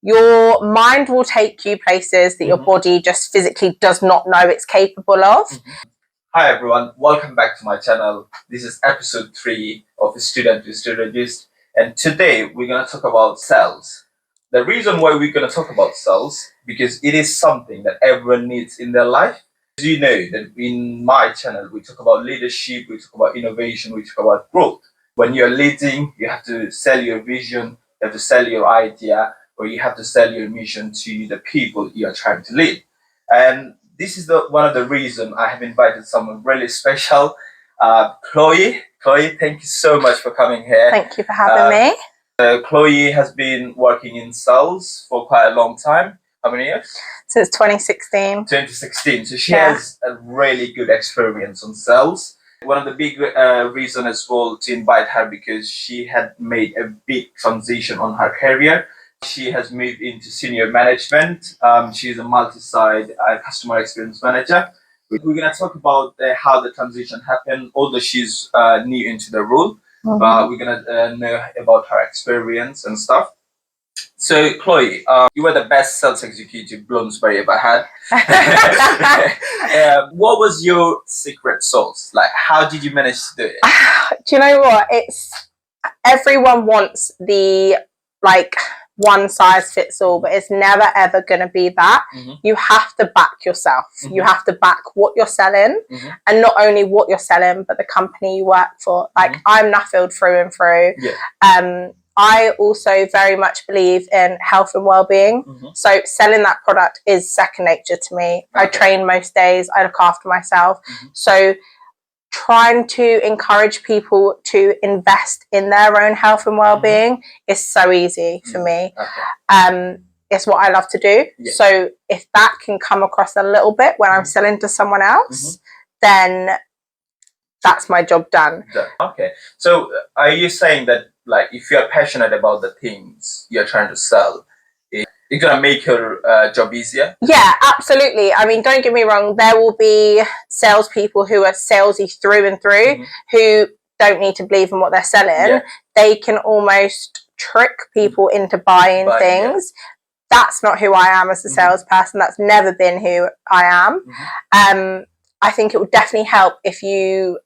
your mind will take you places that your body just physically does not know it's capable of. Hi everyone, welcome back to my channel. This is episode 3 of Student to Strategist, and today we're going to talk about sales. The reason why we're going to talk about sales, because it is something that everyone needs in their life. As you know, that in my channel we talk about leadership, we talk about innovation, we talk about growth. When you're leading, you have to sell your vision, you have to sell your idea, or you have to sell your mission to the people you're trying to lead. And this is one of the reasons I have invited someone really special, Chloe. Chloe, thank you so much for coming here. Thank you for having me. Chloe has been working in sales for quite a long time. How many years? Since 2016. 2016. So she has a really good experience on sales. One of the big reasons as well to invite her, because she had made a big transition on her career. She has moved into senior management. She's a multi-site customer experience manager. We're going to talk about how the transition happened, although she's new into the role. But we're going to know about her experience and stuff. So, Chloe, you were the best sales executive Bloomsbury ever had. What was your secret sauce? Like, how did you manage to do it? Do you know what? Everyone wants the one size fits all, but it's never ever going to be that. You have to back yourself. You have to back what you're selling, and not only what you're selling, but the company you work for. Like I'm Nuffield through and through. I also very much believe in health and well-being. So selling that product is second nature to me. I train most days. I look after myself. So trying to encourage people to invest in their own health and well-being is so easy for me. It's what I love to do. So if that can come across a little bit when I'm selling to someone else, then that's my job done. Okay. So are you saying that, like, if you're passionate about the things you're trying to sell, it's going to make your job easier? Yeah, absolutely. I mean, don't get me wrong. There will be salespeople who are salesy through and through, who don't need to believe in what they're selling. They can almost trick people into buying things. That's not who I am as a salesperson. That's never been who I am. I think it would definitely help if you're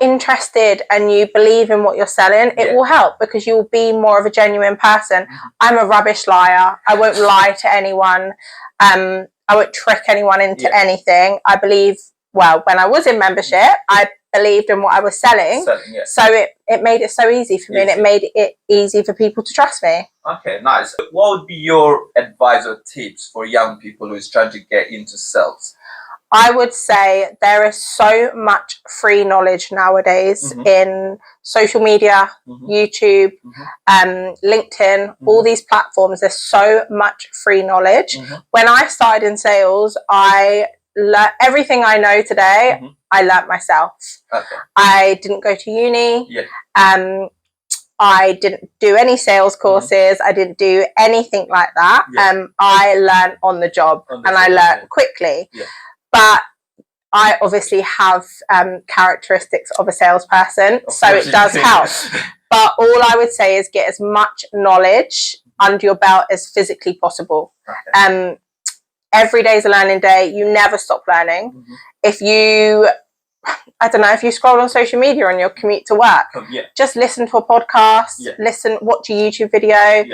interested and you believe in what you're selling, it will help because you'll be more of a genuine person. I'm a rubbish liar. I won't lie to anyone. I won't trick anyone into anything. I believe, well, when I was in membership, I believed in what I was selling. So it made it so easy for me, and it made it easy for people to trust me. Okay, nice. What would be your advice or tips for young people who is trying to get into sales? I would say there is so much free knowledge nowadays in social media, YouTube, LinkedIn, all these platforms. There's so much free knowledge. When I started in sales, I learned everything I know today. I learnt myself. I didn't go to uni. I didn't do any sales courses. I didn't do anything like that. I learned on the job, and I learned quickly. But I obviously have characteristics of a salesperson, so it does help. But all I would say is get as much knowledge under your belt as physically possible. Every day is a learning day. You never stop learning. If you, I don't know, if you scroll on social media on your commute to work, just listen to a podcast, watch a YouTube video.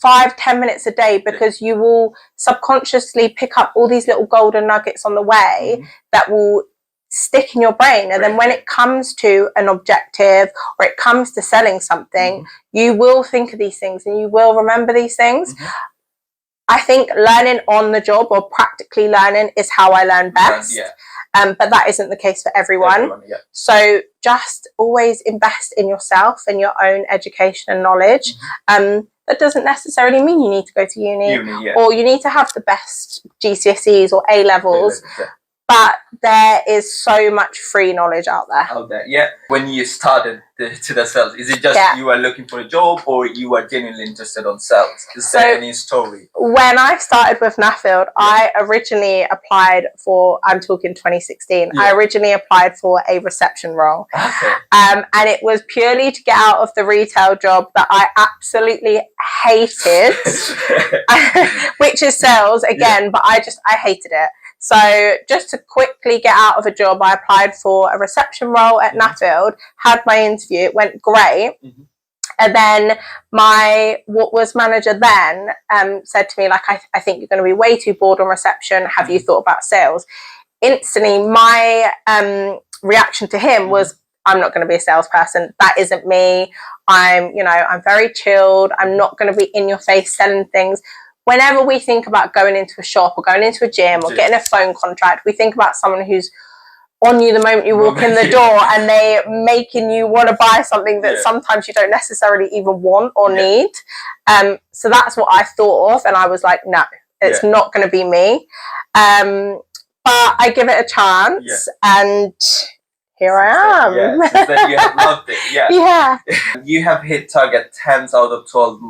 5-10 minutes a day, because you will subconsciously pick up all these little golden nuggets on the way that will stick in your brain, and then when it comes to an objective or it comes to selling something, you will think of these things and you will remember these things. I think learning on the job or practically learning is how I learn best. But that isn't the case for everyone. So just always invest in yourself and your own education and knowledge. That doesn't necessarily mean you need to go to uni or you need to have the best GCSEs or A-levels. but there is so much free knowledge out there. Yeah. When you started to the sales, is it just you were looking for a job, or you were genuinely interested on sales? Is there any story? When I started with Nuffield, I originally applied for, I'm talking 2016, I originally applied for a reception role. Okay. And it was purely to get out of the retail job that I absolutely hated, which is sales again, but I hated it. So just to quickly get out of a job, I applied for a reception role at Nuffield, had my interview, it went great. And then what was manager then said to me, like, I think you're going to be way too bored on reception. Have you thought about sales? Instantly, my reaction to him was, I'm not going to be a salesperson. That isn't me. I'm very chilled. I'm not going to be in your face selling things. Whenever we think about going into a shop or going into a gym or getting a phone contract, we think about someone who's on you the moment you walk in the door, and they're making you want to buy something that sometimes you don't necessarily even want or need. So that's what I thought of, and I was like, no, it's not going to be me. But I give it a chance, and here I am. Since then you have loved it. Yeah. You have hit target 10 out of 12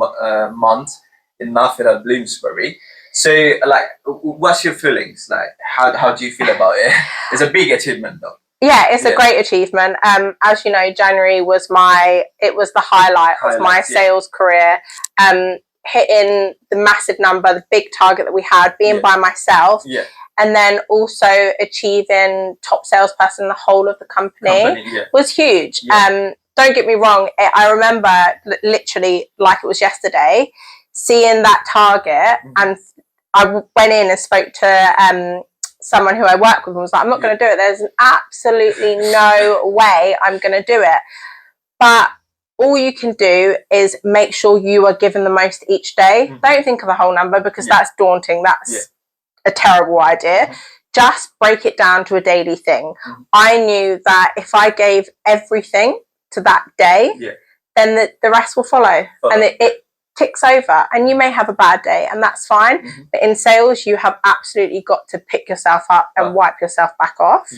months in Nuffield at Bloomsbury. So, like, what's your feelings? Like, how do you feel about it? It's a big achievement, though. Yeah, it's a great achievement. As you know, January was the highlight of my sales career. Hitting the massive number, the big target that we had, being by myself. And then also achieving top salesperson in the whole of the company was huge. Don't get me wrong. I remember literally like it was yesterday, seeing that target, and I went in and spoke to someone who I work with and was like, I'm not going to do it. There's absolutely no way I'm going to do it. But all you can do is make sure you are given the most each day. Don't think of a whole number, because that's daunting. That's a terrible idea. Just break it down to a daily thing. I knew that if I gave everything to that day, then the rest will follow. And it ticks over, and you may have a bad day, and that's fine. But in sales, you have absolutely got to pick yourself up and wipe yourself back off.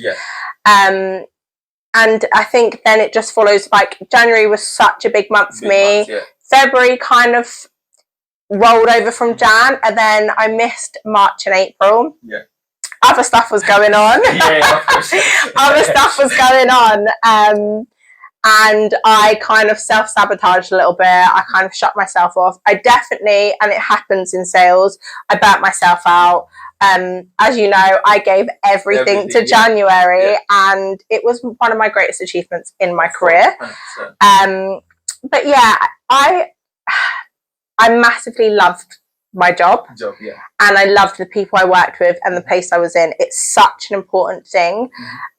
And I think then it just follows. Like, January was such a big month for me. February kind of rolled over from Jan, and then I missed March and April. Other stuff was going on. Other stuff was going on. And I kind of self-sabotaged a little bit. I kind of shut myself off. I definitely, and it happens in sales, I burnt myself out. As you know, I gave everything to January, and it was one of my greatest achievements in my career. But yeah, I massively loved my job, and I loved the people I worked with and the place I was in. It's such an important thing,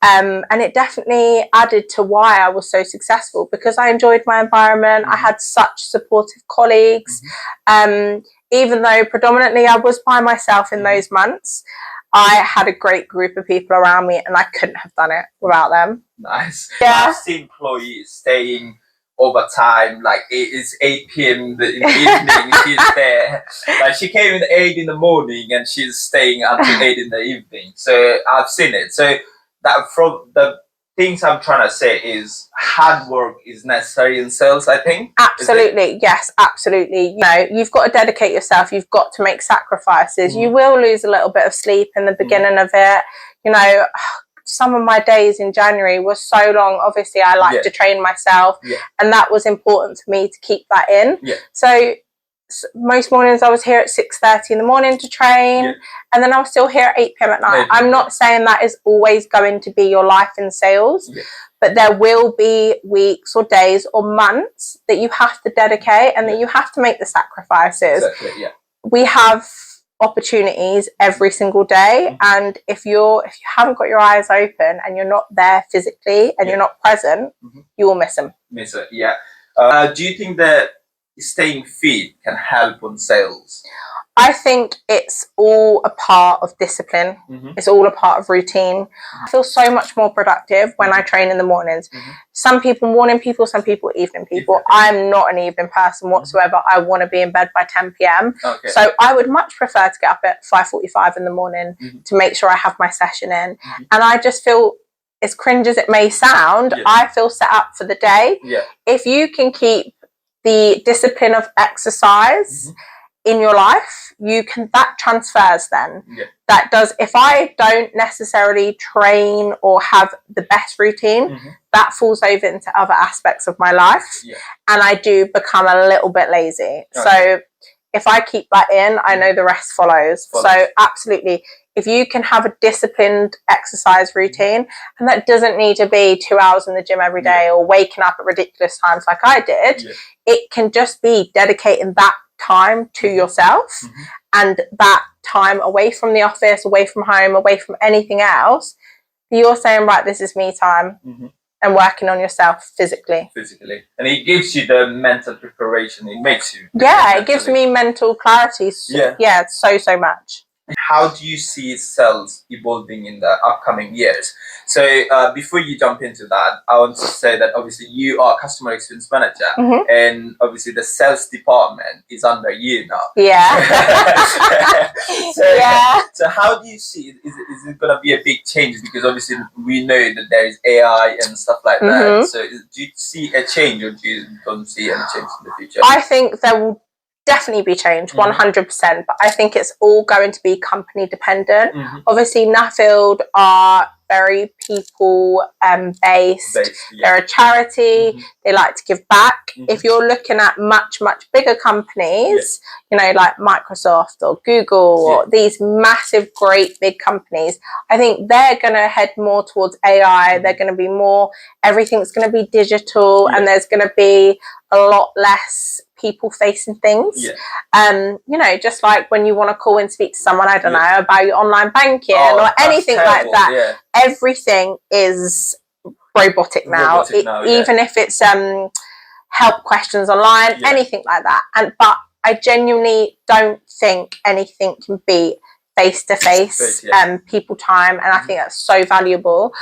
and it definitely added to why I was so successful, because I enjoyed my environment. I had such supportive colleagues. Even though predominantly I was by myself in those months, I had a great group of people around me, and I couldn't have done it without them. Nice. I've seen employees staying overtime, like it's 8 p.m. in the evening. She's there. Like, she came at 8 in the morning and she's staying until 8 in the evening. So I've seen it. So that, from the things I'm trying to say, is hard work is necessary in sales, I think. Absolutely. Yes, absolutely. You know, you've got to dedicate yourself. You've got to make sacrifices. You will lose a little bit of sleep in the beginning of it. You know, some of my days in January were so long. Obviously, I like to train myself, and that was important to me to keep that in. So most mornings I was here at 6:30 in the morning to train, and then I was still here at 8 p.m. at night. I'm not saying that is always going to be your life in sales, but there will be weeks or days or months that you have to dedicate, and that you have to make the sacrifices. We have opportunities every single day, and if you haven't got your eyes open and you're not there physically and you're not present, you will miss them. Do you think that staying fit can help on sales? I think it's all a part of discipline. It's all a part of routine. I feel so much more productive when I train in the mornings. Some people morning people, some people evening people. I'm not an evening person whatsoever. I want to be in bed by 10 p.m. So I would much prefer to get up at 5:45 in the morning to make sure I have my session in. And I just feel, as cringe as it may sound, I feel set up for the day. If you can keep the discipline of exercise in your life, that transfers then. That does, if I don't necessarily train or have the best routine, that falls over into other aspects of my life, and I do become a little bit lazy. So if I keep that in, I know the rest follows. So absolutely, if you can have a disciplined exercise routine, and that doesn't need to be 2 hours in the gym every day or waking up at ridiculous times like I did, it can just be dedicating that time to yourself and that time away from the office, away from home, away from anything else. You're saying, right, this is me time, and working on yourself physically. And it gives you the mental preparation. It makes you. It gives me mental clarity. So much. How do you see sales evolving in the upcoming years? So before you jump into that, I want to say that obviously you are customer experience manager, and obviously the sales department is under you now. So how do you see it? Is it going to be a big change? Because obviously we know that there is AI and stuff like that. So do you see a change, or do you don't see any change in the future? I think there will definitely be change, 100%, but I think it's all going to be company dependent. Obviously Nuffield are very people based. They're a charity. They like to give back. If you're looking at much bigger companies, you know, like Microsoft or Google or these massive great big companies, I think they're going to head more towards AI. They're going to be more, everything's going to be digital, and there's going to be a lot less people facing things. You know, just like when you want to call and speak to someone, I don't know, about your online banking or anything like that. Everything is robotic now. Even if it's help questions online, anything like that. But I genuinely don't think anything can beat face-to-face people time, and I think that's so valuable.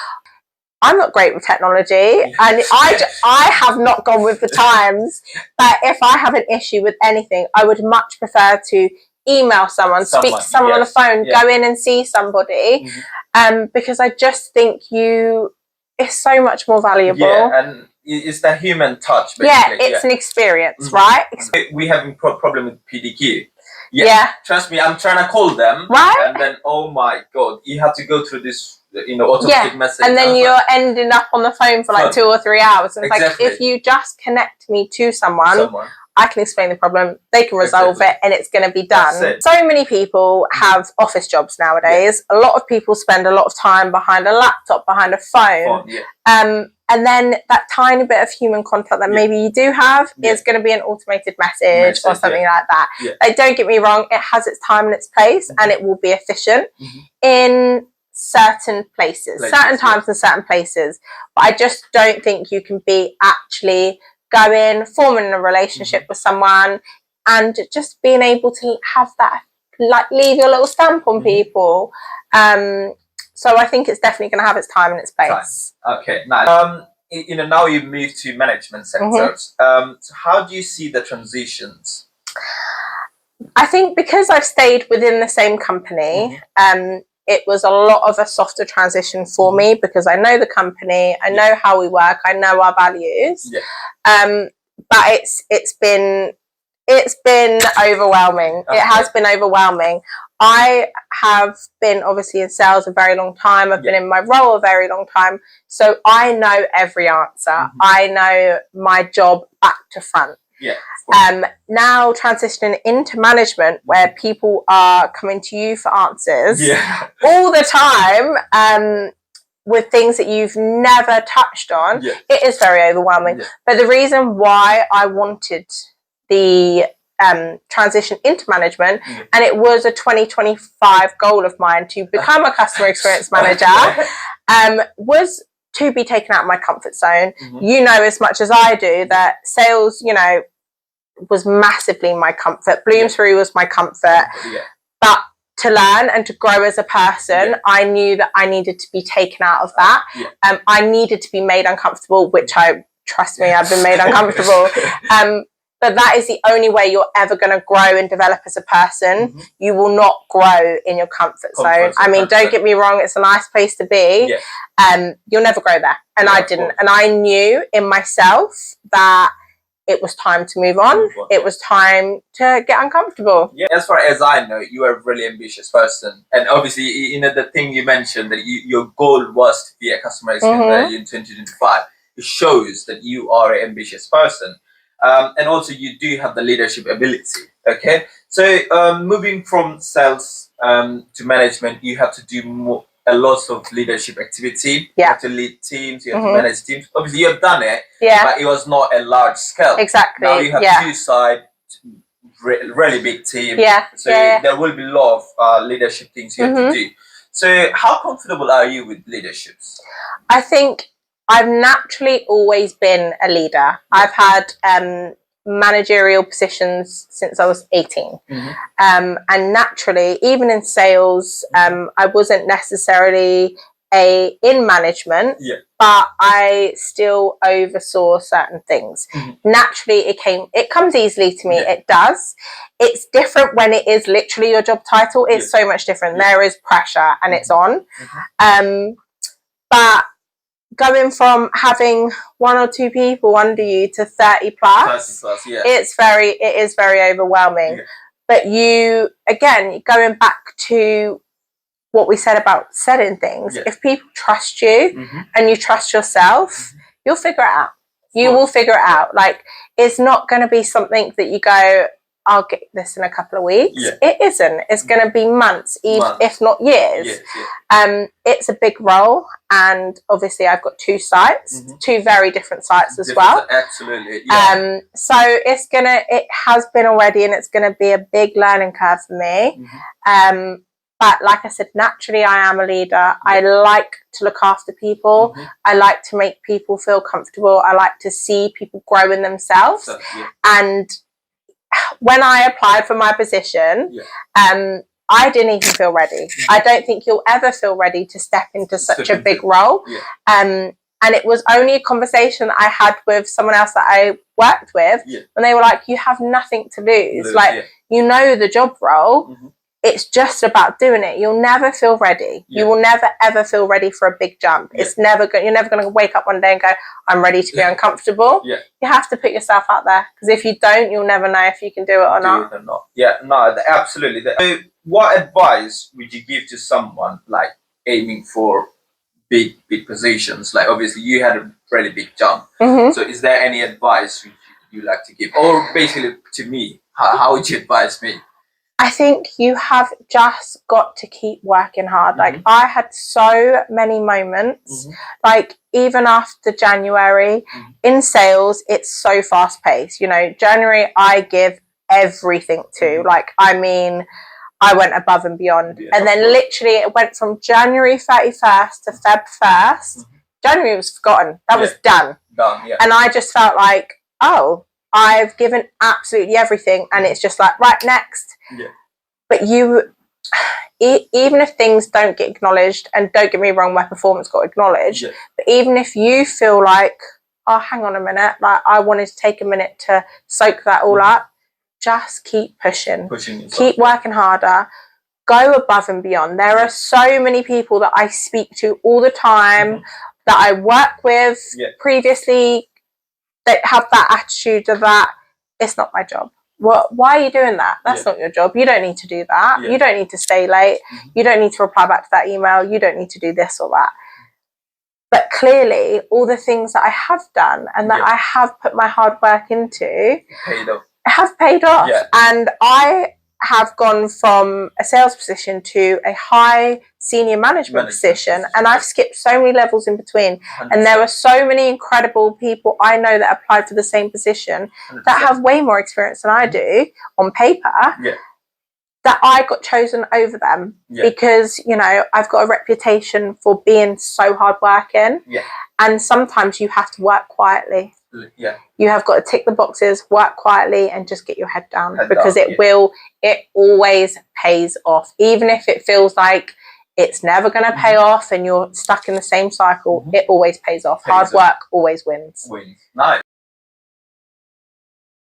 I'm not great with technology, and I have not gone with the times, but if I have an issue with anything, I would much prefer to email someone, speak to someone on the phone, go in and see somebody, because I just think it's so much more valuable. And it's the human touch, basically. It's an experience, right? We having problem with PDQ. Trust me, I'm trying to call them, and then, oh my god, you have to go through this, you know, automatic message, and then you're ending up on the phone for like 2 or 3 hours, and it's like, if you just connect me to someone, I can explain the problem, they can resolve it, and it's going to be done. So many people have office jobs nowadays. A lot of people spend a lot of time behind a laptop, behind a phone, and then that tiny bit of human contact that maybe you do have is going to be an automated message or something like that. Like, don't get me wrong, it has its time and its place, and it will be efficient in certain places, certain times and certain places. But I just don't think you can be actually going, forming a relationship with someone, and just being able to have that, like, leave your little stamp on people. So I think it's definitely going to have its time and its place. Okay, nice. You know, now you've moved to management sectors. So how do you see the transitions? I think because I've stayed within the same company, it was a lot of a softer transition for me, because I know the company, I know how we work, I know our values. But it's been overwhelming. It has been overwhelming. I have been obviously in sales a very long time. I've been in my role a very long time. So I know every answer. I know my job back to front. Now transitioning into management, where people are coming to you for answers all the time, with things that you've never touched on, it is very overwhelming. But the reason why I wanted the transition into management, and it was a 2025 goal of mine to become a customer experience manager, was to be taken out of my comfort zone. You know as much as I do that sales, you know, was massively my comfort. Bloomsbury was my comfort. Yeah. But to learn and to grow as a person, I knew that I needed to be taken out of that. I needed to be made uncomfortable, which trust me, I've been made uncomfortable. But that is the only way you're ever going to grow and develop as a person. You will not grow in your comfort zone. I mean, don't get me wrong, it's a nice place to be. You'll never grow there. And I didn't. And I knew in myself that it was time to move on. It was time to get uncomfortable. Yeah, as far as I know, you are a really ambitious person. And obviously, you know, the thing you mentioned that your goal was to be a customer expert in 2025. It shows that you are an ambitious person. And also you do have the leadership ability. Okay, so moving from sales to management, you have to do a lot of leadership activity. You have to lead teams, you have to manage teams. Obviously you have done it, but it was not a large scale. Exactly. Now you have two sides, really big team. So there will be a lot of leadership things you have to do. So how comfortable are you with leaderships? I think I've naturally always been a leader. I've had managerial positions since I was 18. And naturally, even in sales, I wasn't necessarily in management, but I still oversaw certain things. Naturally, it comes easily to me. It does. It's different when it is literally your job title. It's so much different. There is pressure and it's on. But going from having 1 or 2 people under you to 30 plus, it is very overwhelming. But again, going back to what we said about setting things, if people trust you and you trust yourself, you'll figure it out. You will figure it out. Like, it's not going to be something that you go, I'll get this in a couple of weeks. It isn't. It's going to be months, if not years. It's a big role, and obviously I've got 2 sites, 2 very different sites as well. Absolutely. So it has been already, and it's going to be a big learning curve for me. But like I said, naturally I am a leader. I like to look after people. I like to make people feel comfortable. I like to see people grow in themselves. And when I applied for my position, I didn't even feel ready. I don't think you'll ever feel ready to step into such a big role. And it was only a conversation that I had with someone else that I worked with, and they were like, you have nothing to lose. Like, you know the job role. It's just about doing it. You'll never feel ready. You will never ever feel ready for a big jump. It's never you're never going to wake up one day and go, I'm ready to be uncomfortable. You have to put yourself out there, because if you don't, you'll never know if you can do it or not. Absolutely. So what advice would you give to someone like aiming for big positions? Like, obviously you had a really big jump. So is there any advice you like to give, or basically to me, how would you advise me? I think you have just got to keep working hard. Like, I had so many moments, like even after January in sales, it's so fast paced. You know, January I give everything to, like, I mean, I went above and beyond. And then literally it went from January 31st to Feb 1st. January was forgotten. That was done. And I just felt like, oh, I've given absolutely everything, and it's just like, right, next. But even if things don't get acknowledged, and don't get me wrong, my performance got acknowledged, but even if you feel like, oh, hang on a minute, like, I wanted to take a minute to soak that all up, just keep pushing yourself, keep working harder, go above and beyond. There are so many people that I speak to all the time, that I work with previously, that have that attitude of that, it's not my job. Why are you doing that? That's not your job. You don't need to do that. You don't need to stay late. You don't need to reply back to that email. You don't need to do this or that. But clearly, all the things that I have done and that I have put my hard work into have paid off. And I have gone from a sales position to a high senior management position, and I've skipped so many levels in between. 100%. And there are so many incredible people I know that applied for the same position 100%. that have way more experience than I do on paper, that I got chosen over them because, you know, I've got a reputation for being so hardworking, and sometimes you have to work quietly. Yeah. You have got to tick the boxes, work quietly, and just get your head down, because it always pays off. Even if it feels like it's never going to pay off and you're stuck in the same cycle, it always pays off. Hard work always wins. Nice.